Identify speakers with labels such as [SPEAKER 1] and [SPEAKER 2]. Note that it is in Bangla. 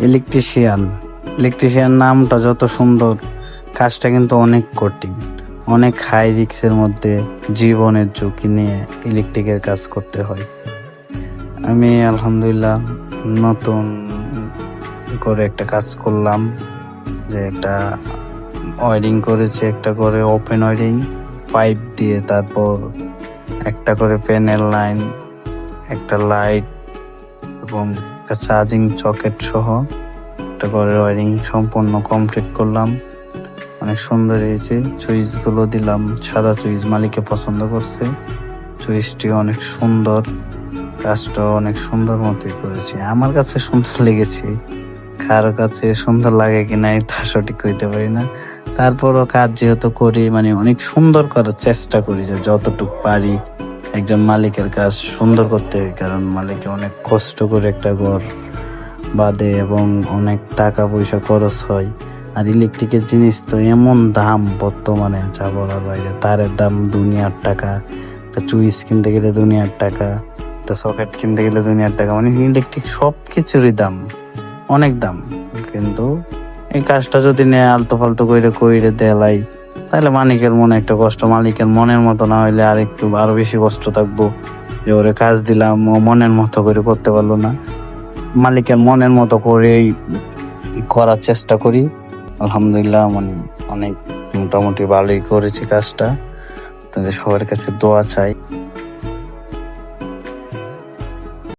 [SPEAKER 1] ইলেকট্রিশিয়ান। ইলেকট্রিশিয়ান নামটা যত সুন্দর, কাজটা কিন্তু অনেক কঠিন, অনেক হাই রিস্কের মধ্যে জীবনের ঝুঁকি নিয়ে ইলেকট্রিকের কাজ করতে হয়। আমি আলহামদুলিল্লাহ নতুন করে একটা কাজ করলাম, যে একটা ওয়ারিং করেছি, একটা করে ওপেন ওয়ারিং পাইপ দিয়ে, তারপর একটা করে প্যানেল লাইন, একটা লাইট এবং একটা চার্জিং সকেট সহ একটা করে ওয়ারিং সম্পূর্ণ কমপ্লিট করলাম। অনেক সুন্দর হয়েছে। সুইচ গুলো দিলাম সাদা সুইচ, মালিকে পছন্দ করছে। সুইচটি অনেক সুন্দর, কাজটা অনেক সুন্দর মতোই করেছি, আমার কাছে সুন্দর লেগেছে। কারো কাছে সুন্দর লাগে কিনা তা সঠিক কইতে পারি না। তারপরও কাজ যেহেতু করি, মানে অনেক সুন্দর করার চেষ্টা করি, যে যতটুকু পারি একজন মালিকের কাজ সুন্দর করতে হয়। কারণ মালিকে অনেক কষ্ট করে একটা ঘর বাঁধে এবং অনেক টাকা পয়সা খরচ হয়। আর ইলেকট্রিকের জিনিস তো এমন দাম বর্তমানে, যা বলার বাইরে। তারের দাম দুনিয়ার টাকা, একটা সুইচ কিনতে গেলে দুনিয়ার টাকা, একটা সকেট কিনতে গেলে দুনিয়ার টাকা, মানে ইলেকট্রিক সব কিছুরই দাম, অনেক দাম। কিন্তু এই কাজটা যদি নেয় আলতু ফালতু কইরে দেলাই, তাহলে মালিকের মনে একটা কষ্ট, মালিকের মনের মতো না হইলে আরো বেশি কষ্ট থাকবো, যে ওরে কাজ দিলাম ও মনের মতো করে করতে পারলো না। মালিকের মনের মতো করেই করার চেষ্টা করি। আলহামদুলিল্লাহ মানে অনেক মোটামুটি ভালোই করেছি কাজটা। আপনাদের সবার কাছে দোয়া চাই।